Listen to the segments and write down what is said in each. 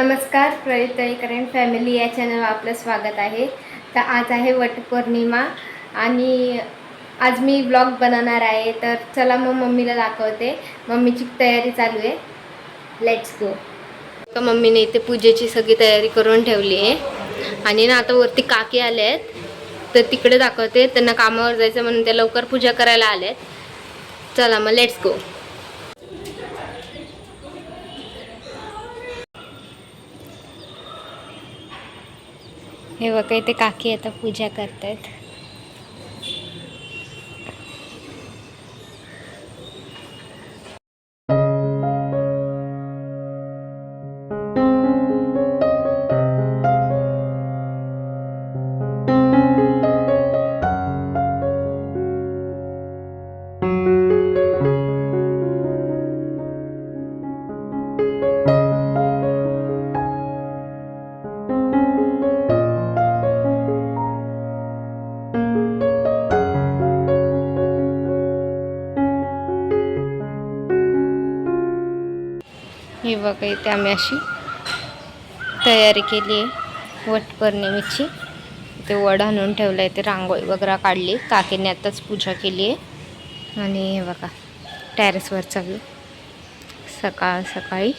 नमस्कार, प्रयुक्त तळेकर फॅमिली या चॅनलवर आपलं स्वागत आहे। तर आज आहे वटपौर्णिमा आणि आज मी ब्लॉग बनवणार आहे। तर चला मग मम्मीला दाखवते, मम्मीची तयारी चालू आहे। Let's go. तर मम्मीने इथे पूजेची सगळी तयारी करून ठेवली आहे आणि ना आता वरती काकी आले आहेत, तर तिकडे दाखवते। त्यांना कामावर जायचं म्हणून ते लवकर पूजा करायला आलेत। चला मग लेट्स गो। हे बघा इथे काकी आता पूजा करतायत। हे बघा इथे आम्ही अशी तयारी केली आहे वटपौर्णिमेची। इथे वड आणून ठेवलं आहे, ते रांगोळी वगैरे काढली, काकीने आताच पूजा केली आहे। आणि हे बघा टेरेसवर चालू सकाळ सकाळी।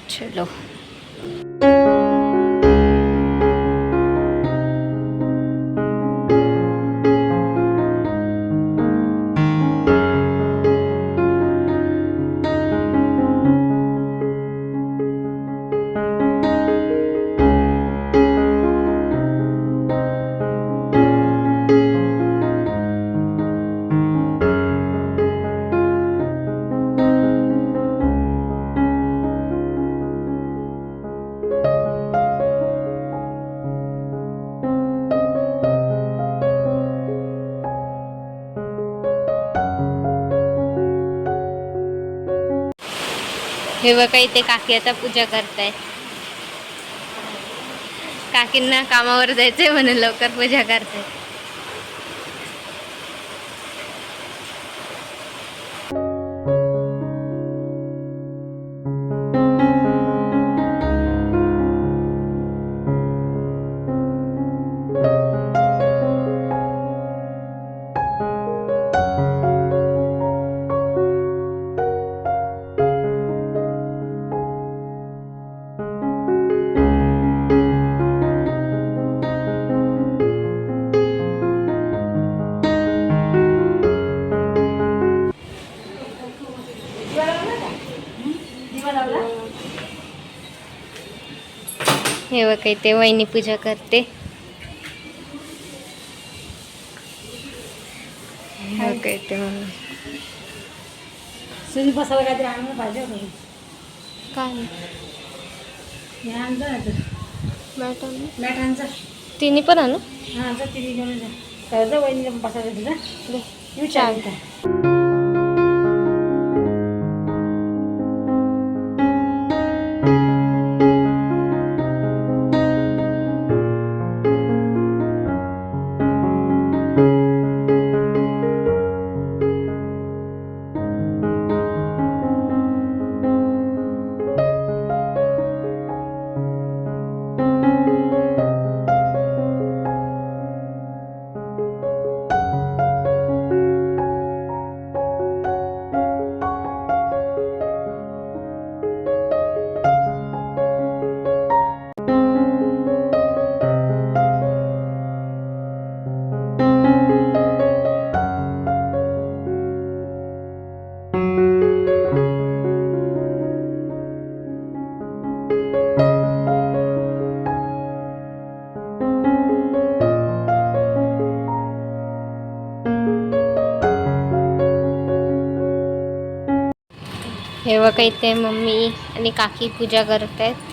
चलो हे बघा इथे काकी आता पूजा करतायत। काकींना कामावर जायचंय म्हणून लवकर पूजा करतायत। हे बघा इथे वहिनी पूजा करते। बघा इथे मम्मी सुनी बसायला काहीतरी आणलं पाहिजे होतं। काय हे आणलं ना तर मॅट आणजा। तिने पण आणू? हां जा, तिने घेऊन जा। तर जा वहिनीला बसायला तुझा विचार का। हे बघा इथे मम्मी आणि काकी पूजा करत आहेत।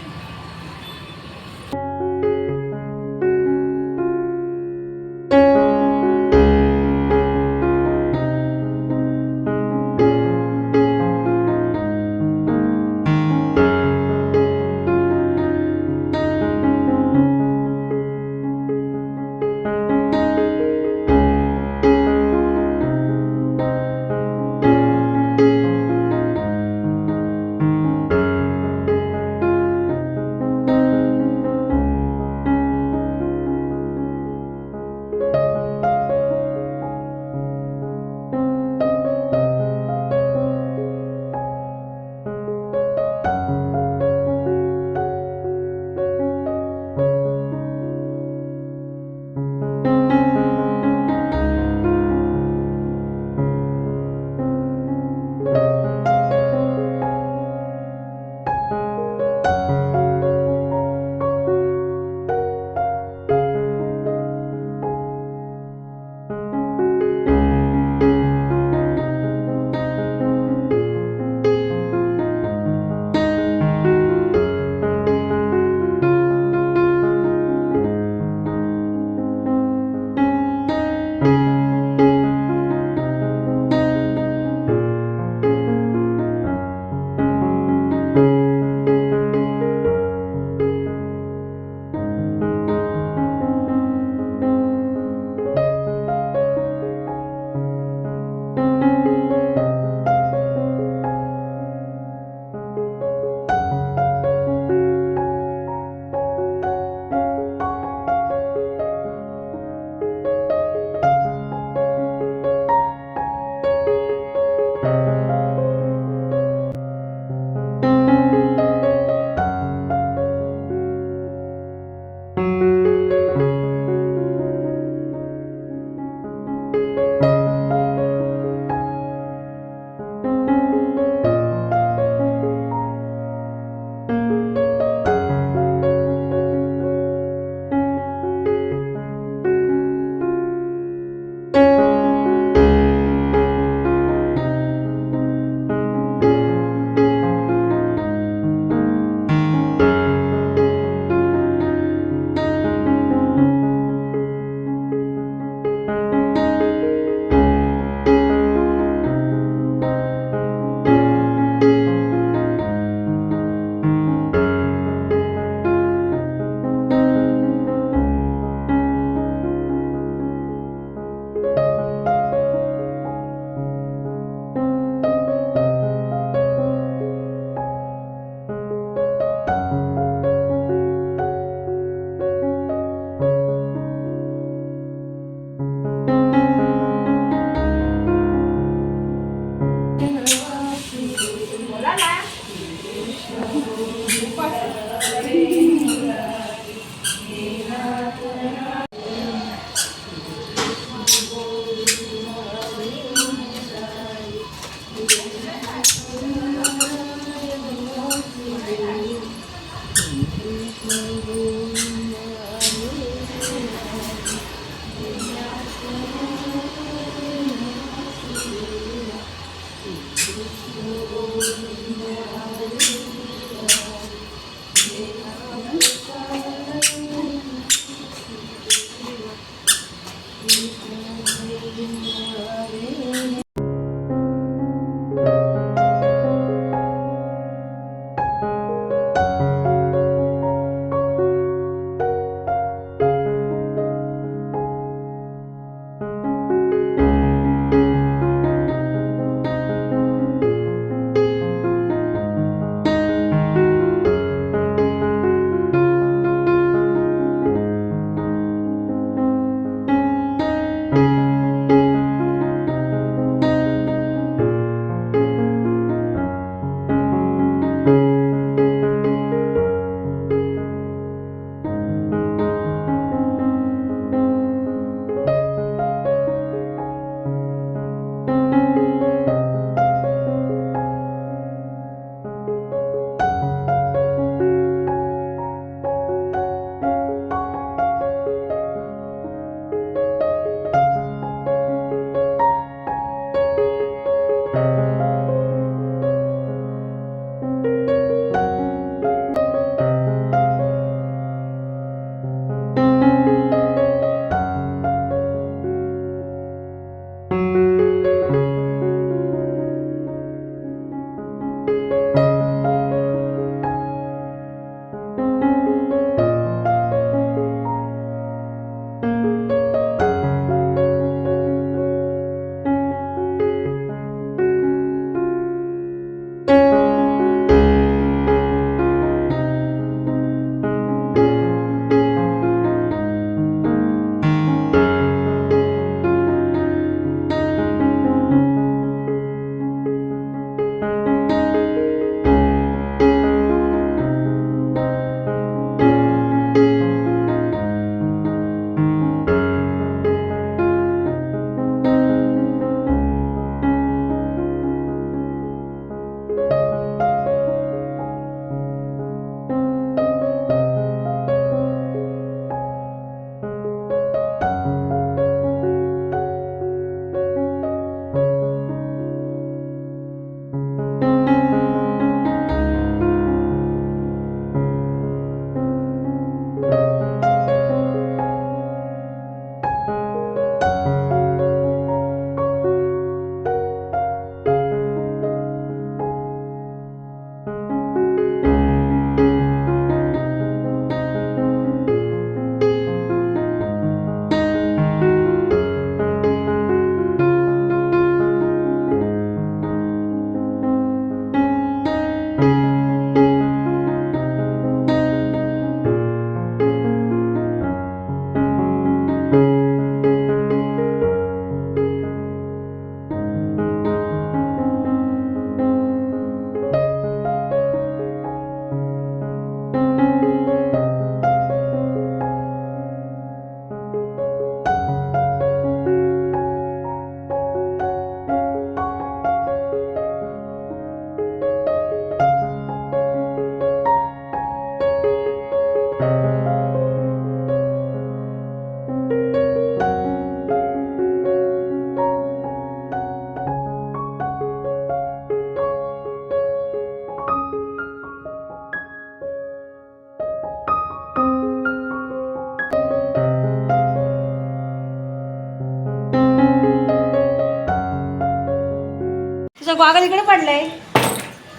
तुझं गॉगल इकडे पडलंय.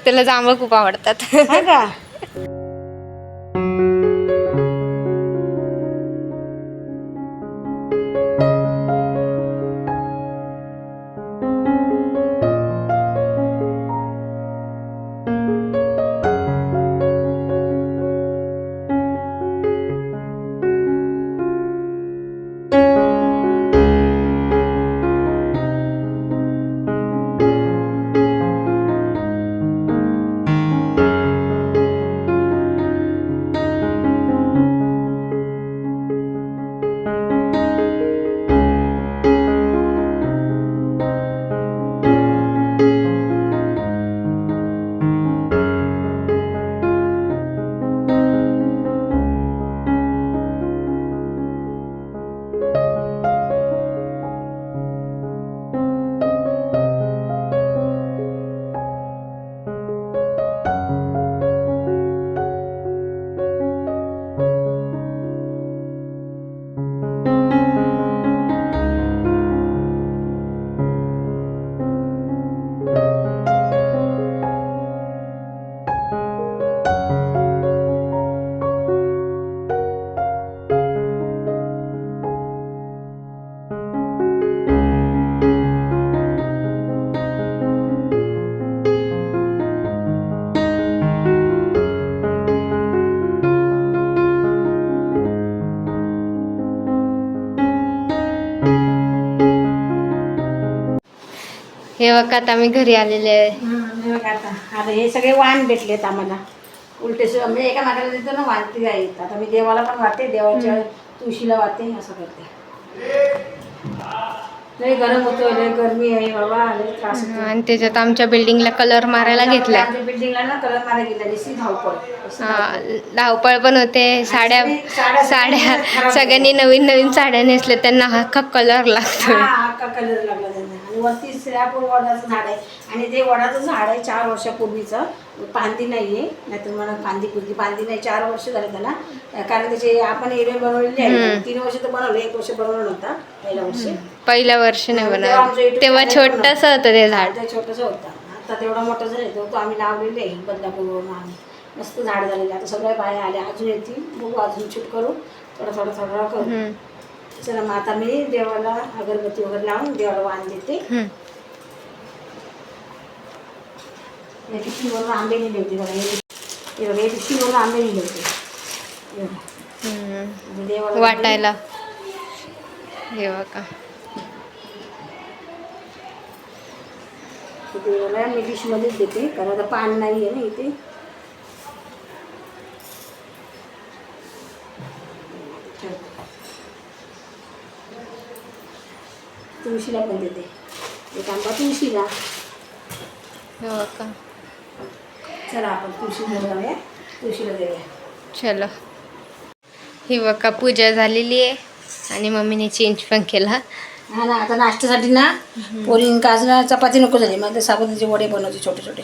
त्याला जांभळं खूप आवडतात. हा का? हे बघा आता आम्ही घरी आलेले आहे. हे बघा आता हे सगळे वाण भेटलेत आम्हाला उलटे म्हणजे एका नाकाला देतो ना वाण ती आहेत. आता मी देवाला पण वाटते, देवाच्या तुळशीला वाटते, असं करते. लय गरम होतो, लय गरमी आहे बाबा, लय त्रास होतो. आणि त्याच्यात आमच्या बिल्डिंगला कलर मारायला घेतलाय. आमच्या बिल्डिंगला ना कलर मारायला घेतला, दिसती धावपळ. धावपळ पण होते. साड्या सगळ्यांनी नवीन नवीन साड्या नेसल्या, त्यांना हक्का कलर लागतोय. हक्का कलर लागला त्यांना. आणि वरती स्लॅब वडाचं झाड आहे आणि ते वडाचं झाड आहे 4 वर्षापूर्वीचं. फांदी नाही आहे, नाहीतर मला फांदी नाही. 4 वर्ष झाले त्याला, कारण त्याचे आपण एरिया बनवलेली आहे. 3 वर्ष तर बनवलं, 1 वर्ष बनवलं नव्हता पहिल्या वर्षी नाही बनवलं, तेव्हा छोटंसं होतं ते झाड. ते छोटंसं होतं. आता तेवढा मोठा झालं तो आम्ही लावलेले आहे बदलापूरवरून. आम्ही मस्त झाड झालेले. आता सगळ्या बाया आल्या, अजून येतील, बघू अजून शूट करू, थोडा करू. चला मग आता मी देवाला अगरबत्ती वगैरे लावून देवाला वाण देते. या पिशवीवरून आंबे नेले होते बघा, हे बघा, या पिशवीवरून आंबे नेले होते देवाला वाटायला. हे बघा देवाला मी डिशमध्येच देते, कारण आता पान नाही आहे ना इथे. तुळशीला पण देते, एक आंबा तुळशीला. चला आपण तुळशीला जाऊया, तुळशीला देऊया. चलो. ही बघा पूजा झालेली आहे आणि मम्मीने चेंज पण केला. हा ना, आता नाश्त्यासाठी ना पोरींका आज ना चपाती नको झाली, मग ते साबुदाण्याचे वडे बनवते छोटे छोटे.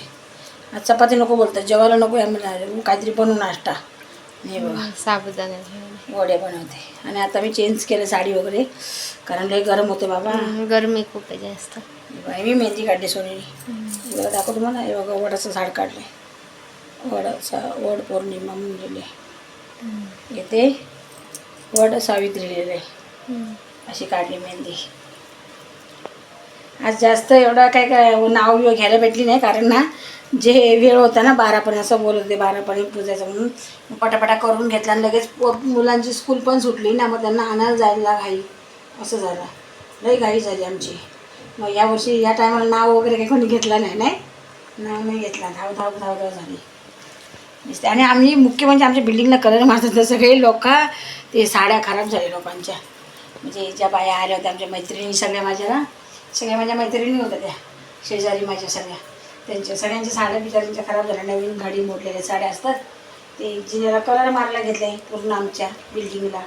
आज चपाती नको बोलतात, जेवायला नको आम्हाला, काहीतरी बनवू नाश्ता. हे बघा साबुदाणा वडे बनवते. आणि आता मी चेंज केलं साडी वगैरे, कारण लई गरम होते बाबा, गरमी खूप आहे जास्त. मी मेहंदी काढली सोनेरी. बघा दाखवतो मला, हे बघा वडाचं झाड काढले, वड पौर्णिमा म्हणलेली येते, वड सावित्री लिहिलं आहे, अशी काढली मेहंदी. आज जास्त एवढा काय नाव घ्यायला भेटली नाही, कारण ना जे वेळ होता ना 12पर्यंत, असं बोलत होते 12पर्यंत पूजायचं म्हणून. पटापटा करून घेतला आणि लगेच मुलांची स्कूल पण सुटली ना, मग त्यांना आणायला जायला घाई, असं झालं. लई घाई झाली आमची. मग यावर्षी या टायमाला नाव वगैरे काही कोणी घेतला नाही, नाव नाही घेतला, धाव झाली. आणि आम्ही मुख्य म्हणजे आमच्या बिल्डिंगला कलर मारतात, तर सगळे लोक ते साड्या खराब झाल्या लोकांच्या. म्हणजे ज्या बाया आल्या होत्या आमच्या मैत्रिणी, सगळ्या माझ्या मैत्रिणी होत्या, त्या शेजारी माझ्या त्यांच्या सगळ्यांच्या साड्या बिचाऱ्यांच्या खराब झाल्या. नवीन घडी मोडलेल्या साड्या असतात, ते जिन्याला कलर मारायला घेतले पूर्ण आमच्या बिल्डिंगला,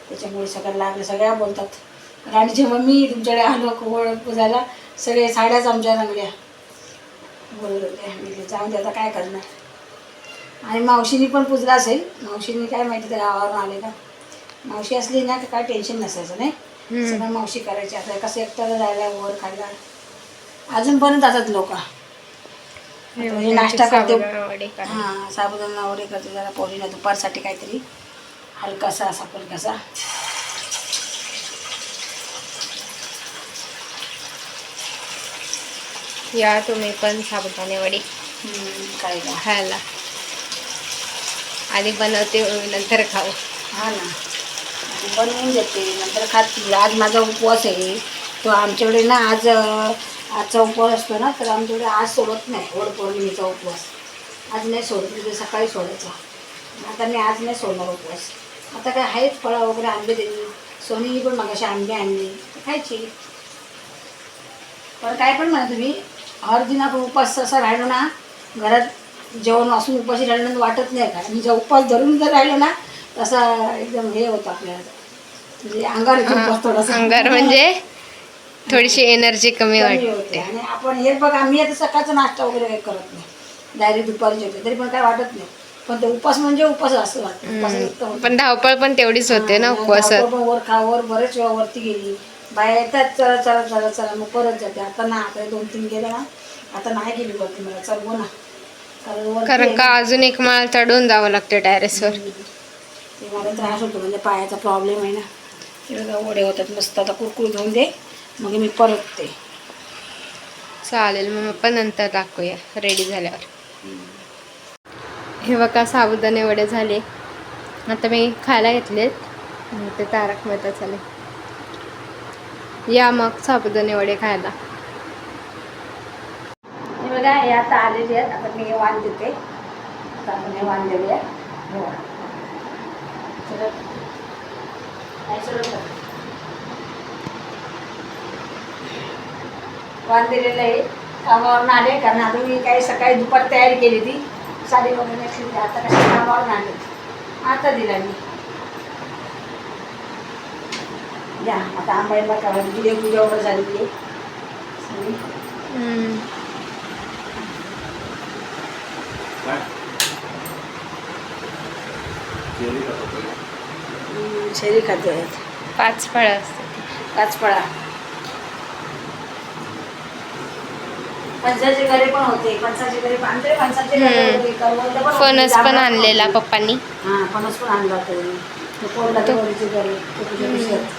त्याच्यामुळे सगळं लागलं. सगळ्या बोलतात, आणि जेव्हा मी तुमच्याकडे आलो वड पुजायला, सगळे साड्याच आमच्या रंगल्या बोलत होत्या. जाऊन ते आता काय करणार. आणि मावशीनी पण पुजला असेल, मावशीनी काय माहिती त्या गावावरून आले का. मावशी असली ना तर काय टेन्शन नसायचं नाही, सगळं मावशी करायची. आता कसं एकट्याला जायला वर खायला अजूनपर्यंत जातात लोक. नाश्ता करते, हां साबुदाणा वडे करते जरा पोरीला दुपारसाठी, काहीतरी हलकासा असा फुलकासा. या तुम्ही पण साबुदाणे वडे काय खायला. आधी बनवते नंतर खाऊ. हा ना, बनवून देते नंतर खातील. आज माझा उपवास आहे, तो आमच्याकडे ना आजचा उपवास असतो ना, तर आमच्याकडे आज सोडत नाही. वड पौर्णिमेचा उपवास आज नाही सोडत, म्हणजे सकाळी सोडायचा. आता मी आज नाही सोडणार उपवास. आता काय आहेत फळं वगैरे आणले त्यांनी, सोनीनी पण मगाशी आंबे आणले, खायची. पण काय पण म्हणा तुम्ही, हर दिन आपण उपवास असा राहिलो ना, घरात जेवण असून उपाशी राहिल्यानंतर वाटत नाही का. आणि जेव्हा उपवास धरून जर राहिलो ना, तसा एकदम हे होतं आपल्याला, म्हणजे अंगार उपवास थोडासा, अंगार म्हणजे थोडीशी एनर्जी कमी वाटते. आणि आपण हे बघा, आम्ही आता सकाळचा नाश्ता वगैरे काही करत नाही, डायरेक्ट दुपारी जेवते, तरी पण काय वाटत नाही. पण ते उपास म्हणजे उपास असं वाटतं. पण धावपळ पण तेवढीच होते ना उपवासात. वर बरेच वेळा वरती गेली, बाया येतात चला मग परत जाते. आता ना, आता 2-3 गेलं ना, आता नाही गेली वरती, मला चढवू ना, कारण का अजून एक माळ चढून जावं लागतं टेरेसवर. ते मला त्रास होतो, म्हणजे पायाचा प्रॉब्लेम आहे ना. ते वडे होतात मस्त. आता कुरकुर घेऊन दे, मग मी परतते. चालेल, मग आपण नंतर दाखवूया रेडी झाल्यावर. हे बघा साबुदाणे वडे झाले, आता मी खायला घेतलेत. ते तारक मेहता चालेल. या मग साबुदाणे वडे खायला. बघा हे आता आलेले आहेत. आता मी हे वाण देते. आता आपण हे वाण देऊया. हे वाण. चला. काय सरळ कर. वाण दिलेलं आहे. कामावरून आले कारण आता मी काही सकाळी दुपार तयारी केली ती साडी वगैरे नेसली होती. आता कशा कामावरून आले आता दिला मी. द्या आता आंबाईला करायला देवपूजा वगैरे झालेली आहे. शेरी खाते आहेत. 5 फळं असतात. 5 फळा. फणसाचे घरे पण होते. फणसाचे घरे आमचे फणसाचे घरे होते. करवंद पण होते. फणस पण जांभळं आणलेला होते. पप्पांनी. हां फणस पण आणला होता. तो कोरडाचे वरीचे घरे ते तुझ्या दिसत.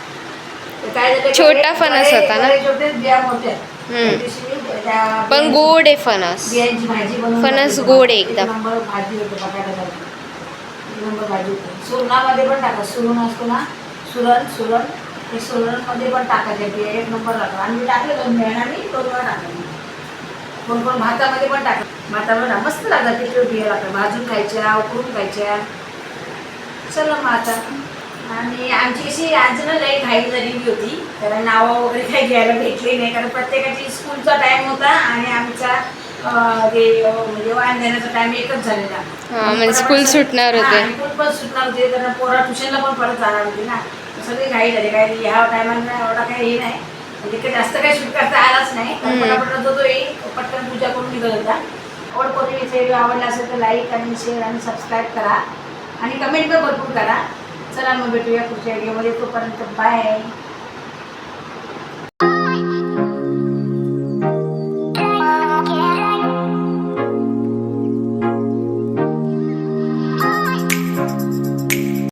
ते काय झालं छोटा फणस होता ना? छोटे बिया मोठे पण गोड आहे फणस. बियांची भाजी बनवून फणस गोड आहे एकदम. नंबर भाजी होते. बटाटा भाजी नंबर भाजी होते. सुरणामध्ये पण टाका. सुरण असतो ना सुरण ते सुरणमध्ये पण टाकायचे बिया. 1 नंबर लागतो. आणि मी टाकले 2 बिया आणि 2 वेळा टाकले. कोण भातामध्ये पण टाकलं. भातामध्ये मस्त लागतात. तिथे बिया लागतात. भाजून खायच्या उकळून खायच्या. चला मग आता. आणि आमची अशी आज ना लई घाई झालेली होती कारण नावं वगैरे काही घ्यायला भेटली नाही कारण प्रत्येकाची स्कूलचा टाईम होता आणि आमचा म्हणजे वाण देण्याचा टाईम एकच झालेला. म्हणजे स्कूल सुटणार होते. स्कूल पण सुटणार होते कारण पोरा ट्युशनला पण परत जाणार होती ना. सगळी घाई झाली. काय ह्या टायमाला एवढा काही हे नाही म्हणजे काही जास्त काही शूट करता आलाच नाही. पटापट जो येईल पटकन पूजा करून निघत होता. पौर्णिमेचा व्हिडिओ आवडला असेल तर लाईक आणि शेअर आणि सबस्क्राईब करा आणि कमेंट पण भरपूर करा. चला मग भेटूया पुढच्या व्हिडिओमध्ये. तोपर्यंत बाय.